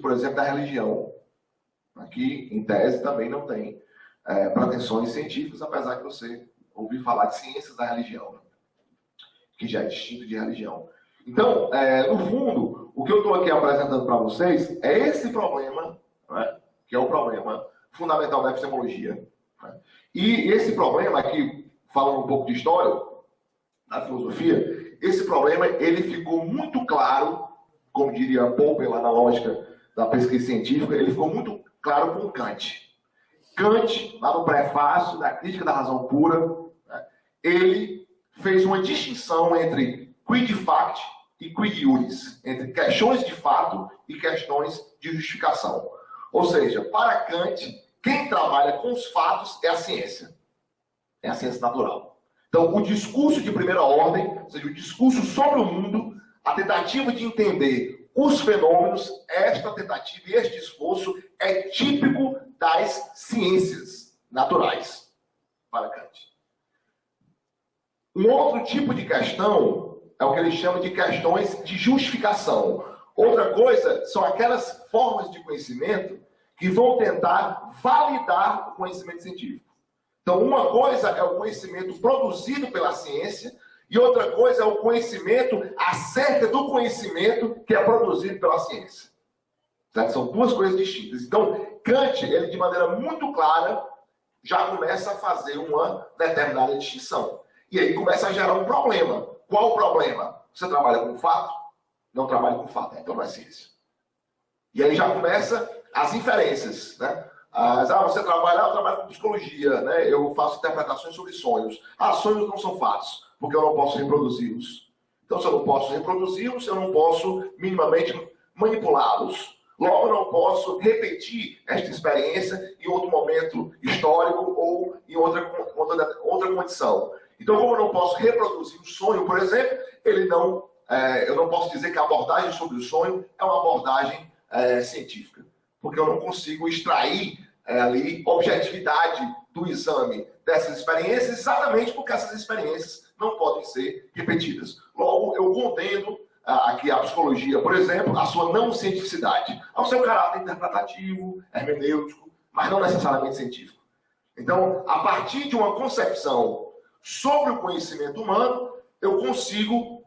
por exemplo, da religião. Aqui, em tese, também não tem pretensões científicas, apesar de você ouvir falar de ciências da religião, né? Que já é distinto de religião. Então, no fundo, o que eu estou aqui apresentando para vocês é esse problema, né, que é o problema fundamental da epistemologia. Né? E esse problema aqui, falando um pouco de história, da filosofia, esse problema ele ficou muito claro, como diria Popper lá na lógica da pesquisa científica, ele ficou muito claro com Kant. Kant, lá no prefácio da Crítica da Razão Pura, né, ele fez uma distinção entre quid fact e quid iuris, entre questões de fato e questões de justificação. Ou seja, para Kant, quem trabalha com os fatos é a ciência natural. Então, o discurso de primeira ordem, ou seja, o discurso sobre o mundo, a tentativa de entender os fenômenos, esta tentativa e este esforço é típico das ciências naturais, para Kant. Um outro tipo de questão é o que ele chama de questões de justificação. Outra coisa são aquelas formas de conhecimento que vão tentar validar o conhecimento científico. Então, uma coisa é o conhecimento produzido pela ciência e outra coisa é o conhecimento acerca do conhecimento que é produzido pela ciência. Certo? São duas coisas distintas. Então, Kant, ele de maneira muito clara, já começa a fazer uma determinada distinção. E aí começa a gerar um problema. Qual o problema? Você trabalha com fato? Não trabalha com fato, então não é ciência. E aí já começa as inferências, né? Você trabalha, eu trabalho com psicologia, né? Eu faço interpretações sobre sonhos. Sonhos não são fatos, porque eu não posso reproduzi-los. Então, se eu não posso reproduzi-los, eu não posso minimamente manipulá-los. Logo, eu não posso repetir esta experiência em outro momento histórico ou em outra condição. Então, como eu não posso reproduzir um sonho, por exemplo, eu não posso dizer que a abordagem sobre o sonho é uma abordagem científica, porque eu não consigo extrair ali objetividade do exame dessas experiências, exatamente porque essas experiências não podem ser repetidas. Logo, eu condeno aqui a psicologia, por exemplo, a sua não cientificidade, ao seu caráter interpretativo, hermenêutico, mas não necessariamente científico. Então, a partir de uma concepção sobre o conhecimento humano, eu consigo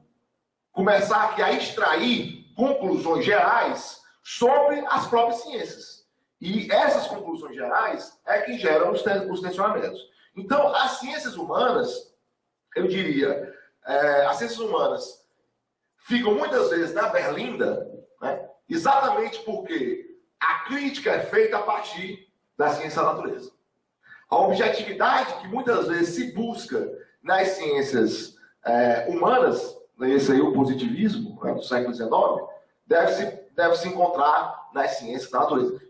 começar aqui a extrair conclusões gerais sobre as próprias ciências. E essas conclusões gerais é que geram os tensionamentos. Então, as ciências humanas, eu diria, as ciências humanas ficam muitas vezes na berlinda, né, exatamente porque a crítica é feita a partir da ciência da natureza. A objetividade que muitas vezes se busca nas ciências humanas, esse aí o positivismo, né, do século XIX, deve se encontrar nas ciências da natureza.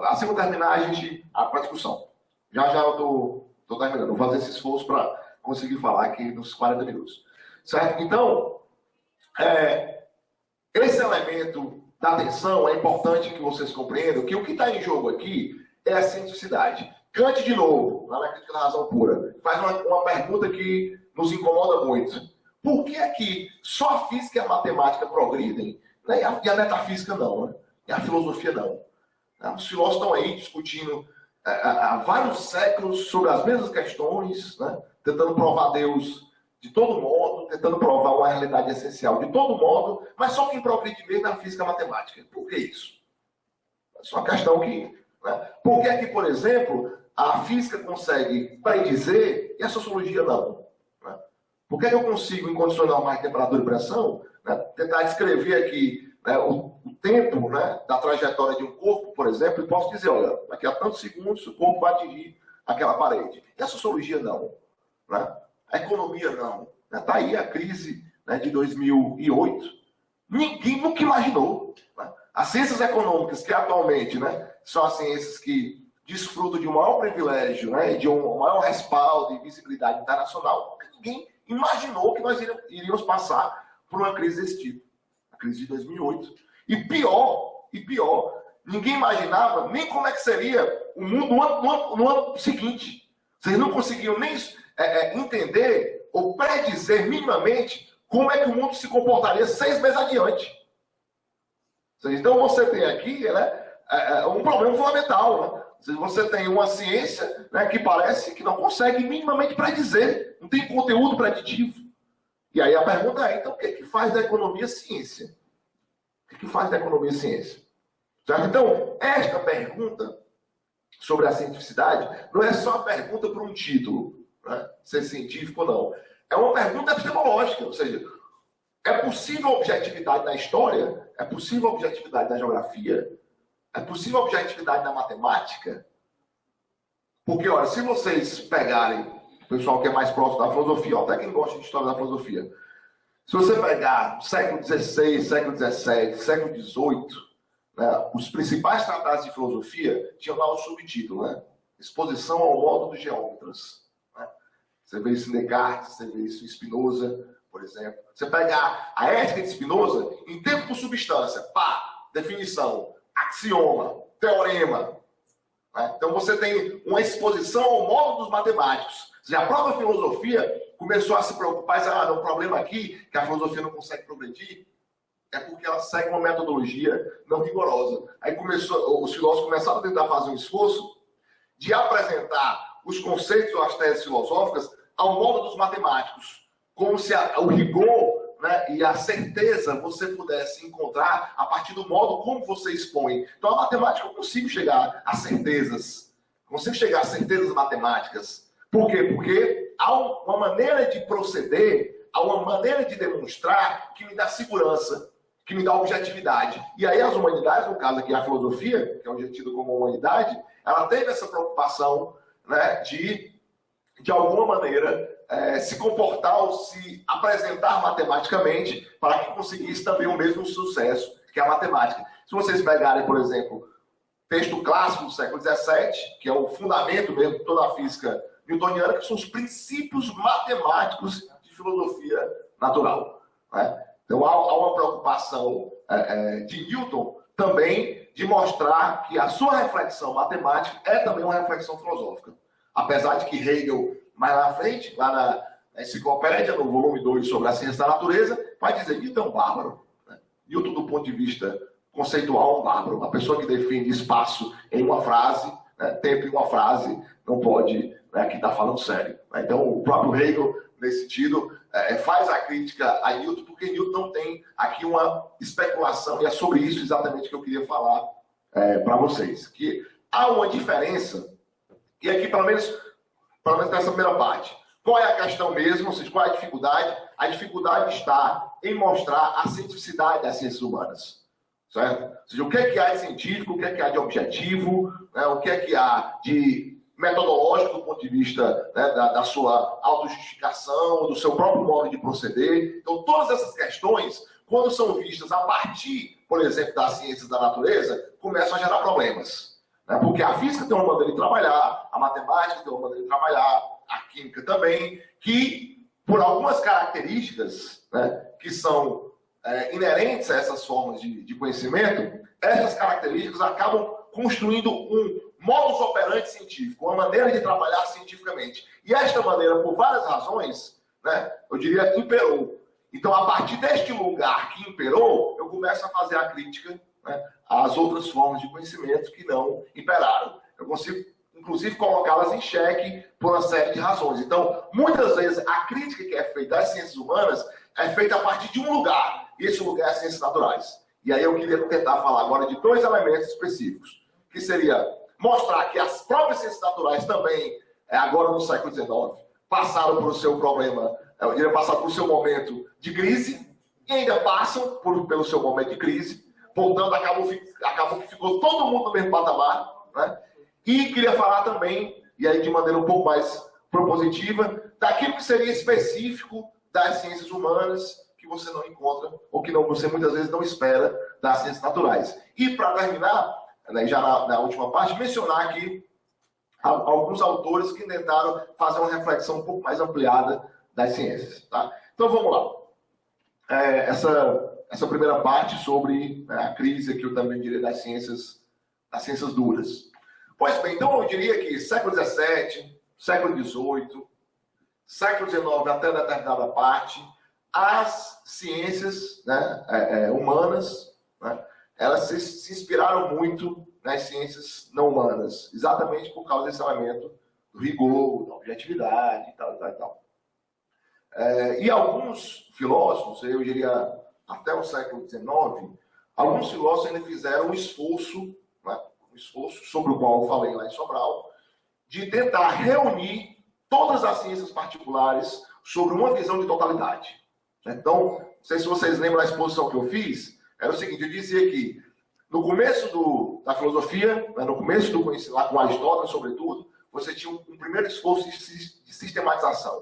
Assim que eu terminar, a gente abre para discussão. Já eu estou terminando. Vou fazer esse esforço para conseguir falar aqui nos 40 minutos. Certo? Então, esse elemento da atenção é importante que vocês compreendam que o que está em jogo aqui é a cientificidade. Kant, de novo, lá na Crítica da Razão Pura, faz uma pergunta que nos incomoda muito. Por que é que só a física e a matemática progridem, né? E a metafísica não, né? E a filosofia não? Os filósofos estão aí discutindo há vários séculos sobre as mesmas questões, né? Tentando provar Deus de todo modo, tentando provar uma realidade essencial de todo modo, mas só quem progride mesmo é a física e a matemática. Por que isso? É só uma questão que... Né? Por que é que, por exemplo, a física consegue predizer e a sociologia não? Né? Por que é que eu consigo, em condições normais de temperatura e pressão, né, tentar descrever aqui, né, o tempo, né, da trajetória de um corpo, por exemplo, e posso dizer, olha, daqui a tantos segundos o corpo vai atingir aquela parede. E a sociologia não. Né? A economia não. Está aí a crise, né, de 2008. Ninguém nunca imaginou. Né? As ciências econômicas, que atualmente, né, são as ciências que desfrutam de um maior privilégio, né, e de um maior respaldo e visibilidade internacional, nunca ninguém imaginou que nós iríamos passar por uma crise desse tipo. A crise de 2008. E pior, ninguém imaginava nem como é que seria o mundo no ano seguinte. Vocês não conseguiam nem entender ou predizer minimamente como é que o mundo se comportaria 6 meses adiante. Então você tem aqui, né, um problema fundamental, né? Você tem uma ciência, né, que parece que não consegue minimamente predizer, não tem conteúdo preditivo. E aí a pergunta é, então, o que faz da economia ciência? O que faz da economia ciência? Certo? Então, esta pergunta sobre a cientificidade não é só a pergunta para um título, né, ser científico ou não. É uma pergunta epistemológica, ou seja, é possível objetividade na história? É possível objetividade na geografia? É possível objetividade na matemática? Porque, olha, se vocês pegarem o pessoal que é mais próximo da filosofia, ou até quem gosta de história da filosofia, se você pegar século XVI, século XVII, século XVIII, né, os principais tratados de filosofia tinham lá o subtítulo, né? Exposição ao modo dos geómetras. Né? Você vê isso em Descartes, você vê isso em Spinoza, por exemplo. Você pega a ética de Spinoza, em tempo por substância, pá, definição, axioma, teorema. Né? Então você tem uma exposição ao modo dos matemáticos. Ou seja, a própria filosofia começou a se preocupar e dizer, o problema aqui que a filosofia não consegue progredir é porque ela segue uma metodologia não rigorosa. Aí os filósofos começaram a tentar fazer um esforço de apresentar os conceitos ou as teses filosóficas ao modo dos matemáticos, como se o rigor, né, e a certeza você pudesse encontrar a partir do modo como você expõe. Então, a matemática eu consigo chegar a certezas. Consigo chegar a certezas matemáticas. Por quê? Porque há uma maneira de proceder, há uma maneira de demonstrar que me dá segurança, que me dá objetividade. E aí as humanidades, no caso aqui a filosofia, que é hoje tido como humanidade, ela teve essa preocupação, né, de alguma maneira, se comportar ou se apresentar matematicamente para que conseguisse também o mesmo sucesso que a matemática. Se vocês pegarem, por exemplo, texto clássico do século XVII, que é o fundamento mesmo de toda a física newtoniana, que são os princípios matemáticos de filosofia natural. Né? Então há uma preocupação de Newton também de mostrar que a sua reflexão matemática é também uma reflexão filosófica. Apesar de que Hegel, mais lá na frente, lá na enciclopédia, no volume 2 sobre a ciência da natureza, vai dizer Newton é um bárbaro. Né? Newton, do ponto de vista conceitual, é um bárbaro. Uma pessoa que define espaço em uma frase, né, tempo em uma frase, não pode, né, que está falando sério. Né? Então, o próprio Hegel, nesse sentido, faz a crítica a Newton, porque Newton tem aqui uma especulação, e é sobre isso exatamente que eu queria falar para vocês. Que há uma diferença. E aqui, pelo menos nessa primeira parte, qual é a questão mesmo, ou seja, qual é a dificuldade? A dificuldade está em mostrar a cientificidade das ciências humanas. Certo? Ou seja, o que é que há de científico, o que é que há de objetivo, né, o que é que há de metodológico do ponto de vista, né, da sua autojustificação, do seu próprio modo de proceder. Então, todas essas questões, quando são vistas a partir, por exemplo, das ciências da natureza, começam a gerar problemas. Porque a física tem uma maneira de trabalhar, a matemática tem uma maneira de trabalhar, a química também, que por algumas características, né, que são inerentes a essas formas de conhecimento, essas características acabam construindo um modus operandi científico, uma maneira de trabalhar cientificamente. E esta maneira, por várias razões, né, eu diria, imperou. Então, a partir deste lugar que imperou, eu começo a fazer a crítica, né, às outras formas de conhecimento que não imperaram. Eu consigo, inclusive, colocá-las em xeque por uma série de razões. Então, muitas vezes, a crítica que é feita das ciências humanas é feita a partir de um lugar, e esse lugar é as ciências naturais. E aí eu queria tentar falar agora de dois elementos específicos, que seria mostrar que as próprias ciências naturais também, agora no século XIX, passaram por o seu problema, eu diria passar por o seu momento de crise, e ainda passam pelo seu momento de crise. Voltando, acabou que ficou todo mundo no mesmo patamar, né? E queria falar também, e aí de maneira um pouco mais propositiva, daquilo que seria específico das ciências humanas, que você não encontra, ou que você muitas vezes não espera das ciências naturais. E para terminar, né, já na última parte, mencionar aqui alguns autores que tentaram fazer uma reflexão um pouco mais ampliada das ciências. Tá? Então vamos lá. Essa primeira parte sobre, né, a crise que eu também diria das ciências duras. Pois bem, então eu diria que século XVII, século XVIII, século XIX até determinada parte, as ciências, né, humanas, né, elas se inspiraram muito nas ciências não humanas, exatamente por causa desse elemento do rigor, da objetividade e tal, e tal, e tal. E alguns filósofos, eu diria até o século XIX, alguns filósofos ainda fizeram um esforço, né, um esforço sobre o qual eu falei lá em Sobral, de tentar reunir todas as ciências particulares sobre uma visão de totalidade. Então, não sei se vocês lembram da exposição que eu fiz, era o seguinte, eu dizia que no começo da filosofia, né, no começo do conhecimento, lá com Aristóteles, sobretudo, você tinha um primeiro esforço de sistematização.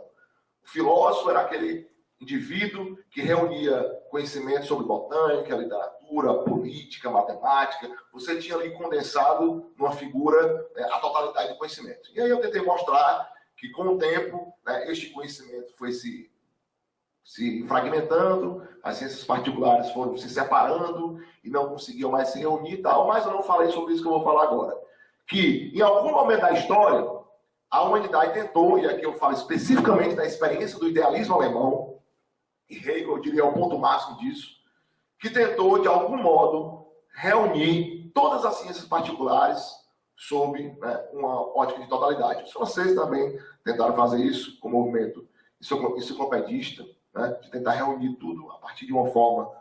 O filósofo era aquele indivíduo que reunia conhecimento sobre botânica, literatura, política, matemática. Você tinha ali condensado numa figura a totalidade do conhecimento. E aí eu tentei mostrar que, com o tempo, né, este conhecimento foi se fragmentando, as ciências particulares foram se separando e não conseguiam mais se reunir e tal, mas eu não falei sobre isso que eu vou falar agora. Que, em algum momento da história, a humanidade tentou, e aqui eu falo especificamente da experiência do idealismo alemão, e Hegel, eu diria, é o ponto máximo disso, que tentou, de algum modo, reunir todas as ciências particulares sob, né, uma ótica de totalidade. Os franceses também tentaram fazer isso com o movimento enciclopedista, né, de tentar reunir tudo a partir de uma forma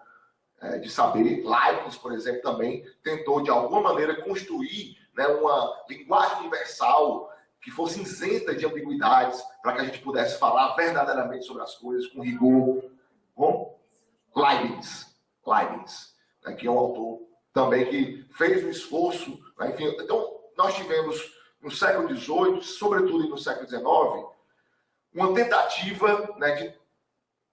de saber. Leibniz, por exemplo, também tentou, de alguma maneira, construir, né, uma linguagem universal que fosse isenta de ambiguidades, para que a gente pudesse falar verdadeiramente sobre as coisas com rigor. Com Leibniz, né, que é um autor também que fez um esforço, né, enfim. Então, nós tivemos no século XVIII, sobretudo no século XIX, uma tentativa, né, de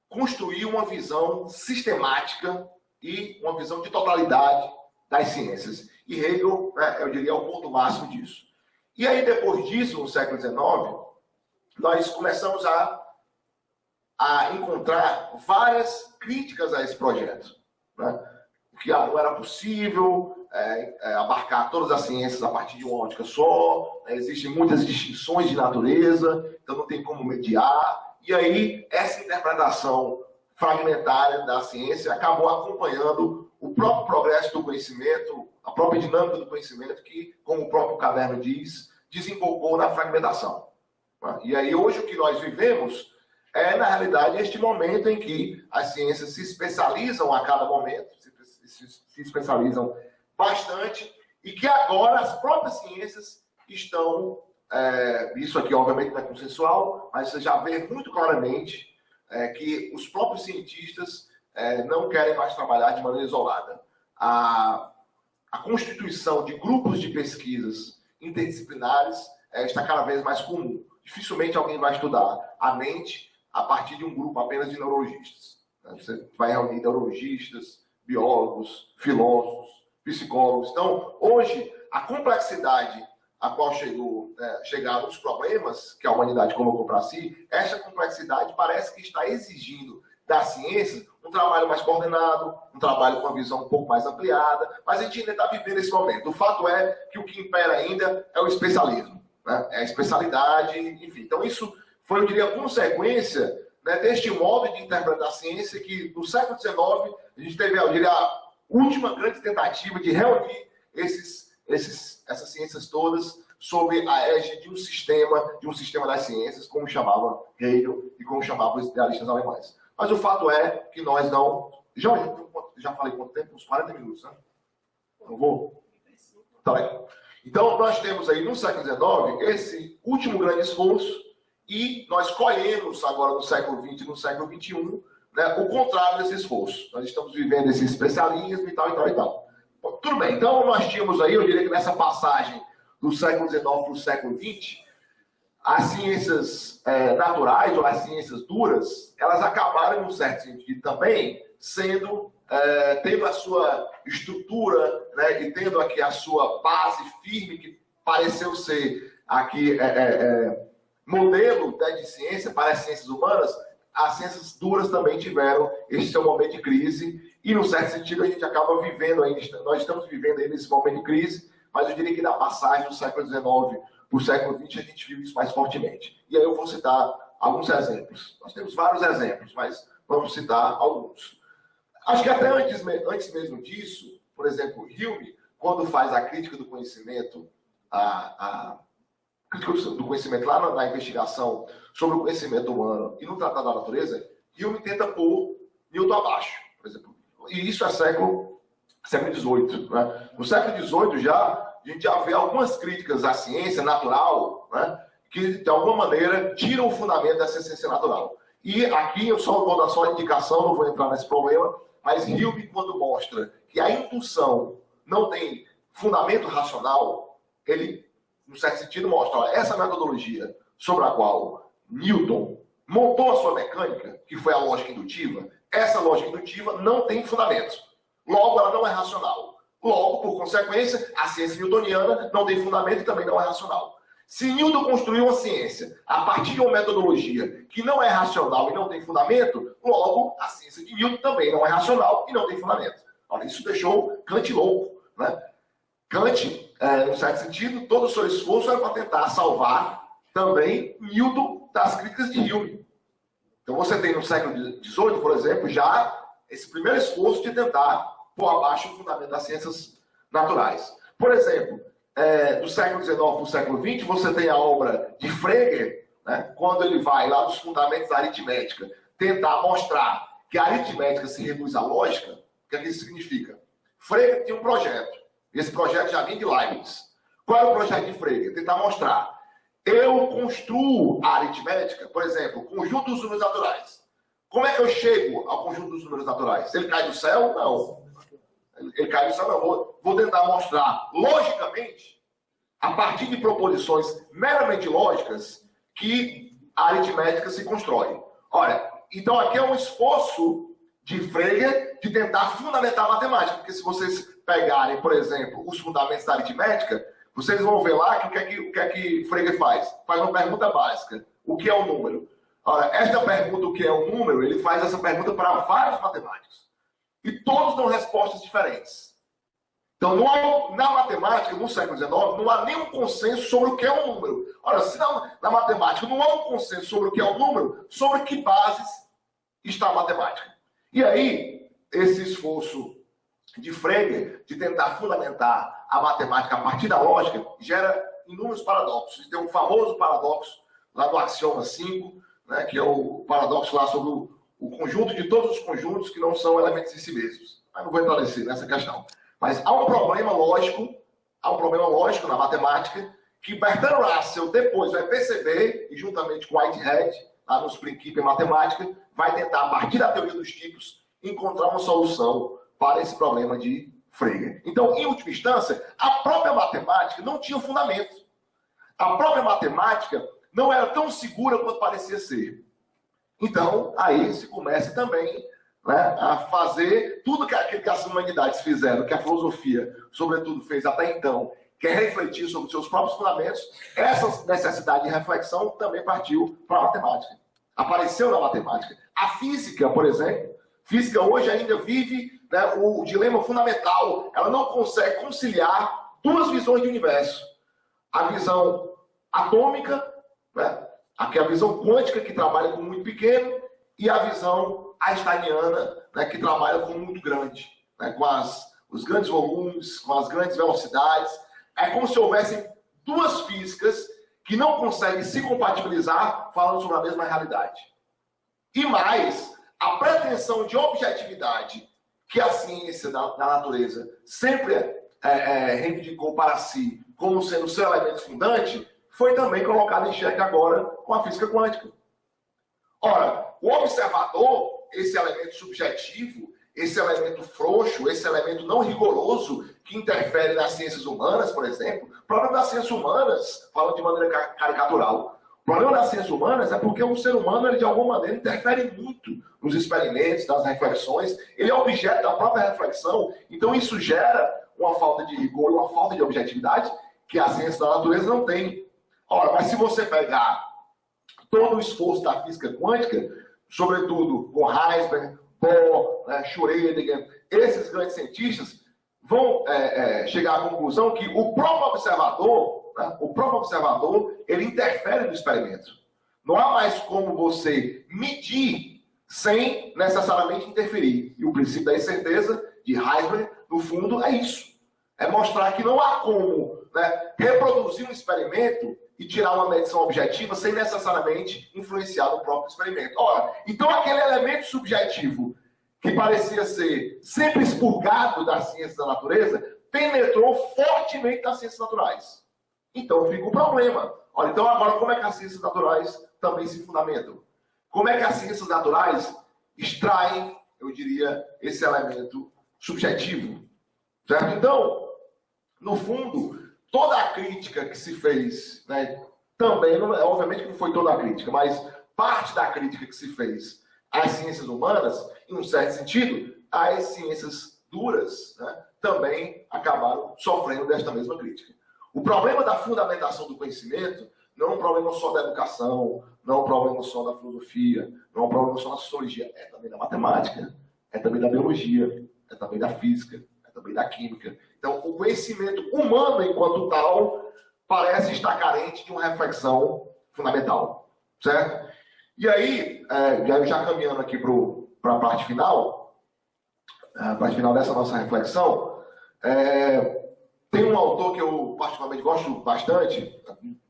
construir uma visão sistemática e uma visão de totalidade das ciências. E Hegel, né, eu diria, é o ponto máximo disso. E aí, depois disso, no século XIX, nós começamos a encontrar várias críticas a esse projeto, né? Que não era possível abarcar todas as ciências a partir de uma ótica só, né? Existem muitas distinções de natureza, então não tem como mediar. E aí, essa interpretação fragmentária da ciência acabou acompanhando o próprio progresso do conhecimento, a própria dinâmica do conhecimento, que, como o próprio caderno diz, desembocou na fragmentação. E aí, hoje, o que nós vivemos é, na realidade, este momento em que as ciências se especializam a cada momento, se especializam bastante, e que agora as próprias ciências estão, isso aqui obviamente não é consensual, mas você já vê muito claramente que os próprios cientistas não querem mais trabalhar de maneira isolada. A constituição de grupos de pesquisas interdisciplinares está cada vez mais comum. Dificilmente alguém vai estudar a mente a partir de um grupo apenas de neurologistas. Você vai reunir neurologistas, biólogos, filósofos, psicólogos. Então, hoje, a complexidade a qual chegaram os problemas que a humanidade colocou para si, essa complexidade parece que está exigindo das ciências um trabalho mais coordenado, um trabalho com uma visão um pouco mais ampliada, mas a gente ainda está vivendo esse momento. O fato é que o que impera ainda é o especialismo, né? É a especialidade, enfim. Então, isso foi, eu diria, consequência, né, deste modo de interpretar a ciência que, no século XIX, a gente teve, eu diria, a última grande tentativa de reunir essas ciências todas sob a égide de um sistema das ciências, como chamava Hegel e como chamavam os idealistas alemães. Mas o fato é que nós não... Já falei quanto tempo? Uns 40 minutos, né? Não vou? Tá bem. Então, nós temos aí, no século XIX, esse último grande esforço, e nós colhemos agora no século XX e no século XXI, né, o contrário desse esforço. Nós estamos vivendo esse especialismo e tal, e tal, e tal. Bom, tudo bem, então nós tínhamos aí, eu diria que nessa passagem do século XIX para o século XX, as ciências naturais, ou as ciências duras, elas acabaram, em um certo sentido também, tendo a sua estrutura, né, e tendo aqui a sua base firme, que pareceu ser aqui modelo de ciência para as ciências humanas. As ciências duras também tiveram esse seu momento de crise, e, no certo sentido, a gente acaba vivendo ainda, nós estamos vivendo ainda esse momento de crise, mas eu diria que na passagem do século XIX para o século XX, a gente viu isso mais fortemente. E aí eu vou citar alguns exemplos. Nós temos vários exemplos, mas vamos citar alguns. Acho que até antes mesmo disso, por exemplo, Hume, quando faz a crítica do conhecimento, a crítica do conhecimento lá na investigação sobre o conhecimento humano e no Tratado da Natureza, Hume tenta pôr Newton abaixo, por exemplo. E isso é século XVIII. Né? No século XVIII a gente já vê algumas críticas à ciência natural, né? Que de alguma maneira tiram o fundamento dessa ciência natural. E aqui eu só vou dar só a indicação, não vou entrar nesse problema, mas Hume, quando mostra que a indução não tem fundamento racional, ele, no certo sentido, mostra, olha, essa metodologia sobre a qual Newton montou a sua mecânica, que foi a lógica indutiva, essa lógica indutiva não tem fundamento. Logo, ela não é racional. Logo, por consequência, a ciência newtoniana não tem fundamento e também não é racional. Se Newton construiu uma ciência a partir de uma metodologia que não é racional e não tem fundamento, logo, a ciência de Newton também não é racional e não tem fundamento. Olha, isso deixou Kant louco. Né? Kant, no certo sentido, todo o seu esforço era para tentar salvar também Newton das críticas de Hume. Então você tem no século XVIII, por exemplo, já esse primeiro esforço de tentar pôr abaixo o fundamento das ciências naturais. Por exemplo, do século XIX para o século XX, você tem a obra de Frege, né, quando ele vai lá nos fundamentos da aritmética, tentar mostrar que a aritmética se reduz à lógica. O que é que isso significa? Frege tinha um projeto. Esse projeto já vinha de Leibniz. Qual é o projeto de Frege? Tentar mostrar. Eu construo a aritmética, por exemplo, o conjunto dos números naturais. Como é que eu chego ao conjunto dos números naturais? Ele cai do céu? Não. Ele cai do céu? Não. Vou tentar mostrar, logicamente, a partir de proposições meramente lógicas, que a aritmética se constrói. Olha, então aqui é um esforço de Frege de tentar fundamentar a matemática, porque se vocês pegarem, por exemplo, os fundamentos da aritmética, vocês vão ver lá que o que é que Frege faz? Faz uma pergunta básica. O que é o número? Olha, esta pergunta, o que é o número, ele faz essa pergunta para vários matemáticos. E todos dão respostas diferentes. Então, na matemática, no século XIX, não há nenhum consenso sobre o que é um número. Olha, se na matemática não há um consenso sobre o que é um número, sobre que bases está a matemática. E aí, esse esforço de Frege de tentar fundamentar a matemática a partir da lógica gera inúmeros paradoxos. Tem um famoso paradoxo lá do axioma 5, né, que é o paradoxo lá sobre o conjunto de todos os conjuntos que não são elementos em si mesmos. Eu não vou entrar nessa questão. Mas há um problema lógico na matemática que Bertrand Russell depois vai perceber, e juntamente com Whitehead, lá nos Princípios em Matemática, vai tentar, a partir da teoria dos tipos, encontrar uma solução para esse problema de Frege. Então, em última instância, a própria matemática não tinha fundamento. A própria matemática não era tão segura quanto parecia ser. Então, aí se começa também, né, a fazer tudo que as humanidades fizeram, que a filosofia, sobretudo, fez até então, que é refletir sobre os seus próprios fundamentos. Essa necessidade de reflexão também partiu para a matemática. Apareceu na matemática. A física, por exemplo, física hoje ainda vive, né, o dilema fundamental. Ela não consegue conciliar duas visões de universo. A visão atômica, né, aqui é a visão quântica, que trabalha com muito pequeno, e a visão einsteiniana, né, que trabalha com muito grande, né, com os grandes volumes, com as grandes velocidades. É como se houvessem duas físicas que não conseguem se compatibilizar falando sobre a mesma realidade. E mais, a pretensão de objetividade que a ciência da natureza sempre reivindicou para si como sendo o seu elemento fundante, foi também colocado em xeque agora com a física quântica. Ora, o observador, esse elemento subjetivo, esse elemento frouxo, esse elemento não rigoroso que interfere nas ciências humanas, por exemplo, o problema das ciências humanas, falando de maneira caricatural, o problema das ciências humanas é porque o ser humano, ele, de alguma maneira, interfere muito nos experimentos, nas reflexões, ele é objeto da própria reflexão, então isso gera uma falta de rigor, uma falta de objetividade que a ciência da natureza não tem. Ora, mas se você pegar todo o esforço da física quântica, sobretudo com Heisenberg, Bohr, Schrödinger, esses grandes cientistas vão chegar à conclusão que o próprio observador, ele interfere no experimento. Não há mais como você medir sem necessariamente interferir. E o princípio da incerteza de Heisenberg No fundo, é isso. É mostrar que não há como, né, reproduzir um experimento e tirar uma medição objetiva sem necessariamente influenciar no próprio experimento. Ora, então aquele elemento subjetivo que parecia ser sempre expurgado das ciências da natureza, penetrou fortemente nas ciências naturais. Então fica o problema. Olha, então agora como é que as ciências naturais também se fundamentam? Como é que as ciências naturais extraem, eu diria, esse elemento subjetivo? Certo? Então, no fundo, toda a crítica que se fez, né, também, obviamente que não foi toda a crítica, mas parte da crítica que se fez às ciências humanas, em um certo sentido, as ciências duras, né, também acabaram sofrendo desta mesma crítica. O problema da fundamentação do conhecimento não é um problema só da educação, não é um problema só da filosofia, não é um problema só da sociologia, é também da matemática, é também da biologia, é também da física, é também da química. Então, o conhecimento humano, enquanto tal, parece estar carente de uma reflexão fundamental, certo? E aí, já caminhando aqui para a parte final dessa nossa reflexão, tem um autor que eu particularmente gosto bastante,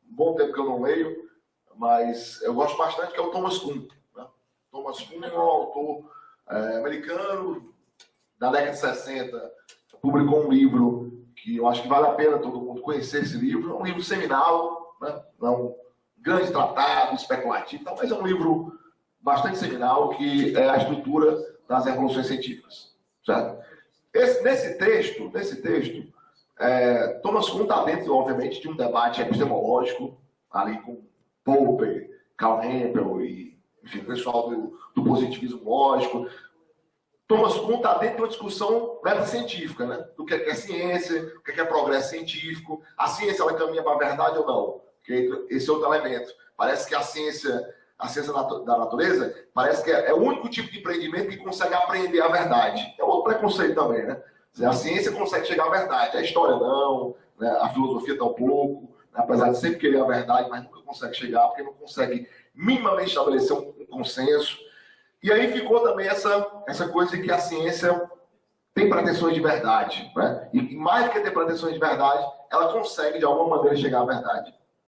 bom tempo que eu não leio, mas eu gosto bastante, que é o Thomas Kuhn. Né? Thomas Kuhn é um autor americano, da década de 60, publicou um livro que eu acho que vale a pena todo mundo conhecer esse livro. É um livro seminal, né? Não é um grande tratado, especulativo, mas é um livro bastante seminal, que é a estrutura das revoluções científicas. Certo? Nesse texto, Thomas Kuhn está dentro, obviamente, de um debate epistemológico, ali com Popper, Karl Hempel e, enfim, o pessoal do positivismo lógico. Thomas Kuhn está dentro de uma discussão científica, né? Do que é ciência, o que é progresso científico, a ciência ela caminha para a verdade ou não? Porque esse é outro elemento. Parece que a ciência da natureza, parece que é o único tipo de empreendimento que consegue aprender a verdade. É outro preconceito também, né? A ciência consegue chegar à verdade, a história não, né? A filosofia tampouco, né? Apesar de sempre querer a verdade, mas nunca consegue chegar, porque não consegue minimamente estabelecer um consenso. E aí ficou também essa coisa de que a ciência tem pretensões de verdade, né? E mais do que ter pretensões de verdade, ela consegue de alguma maneira chegar à verdade.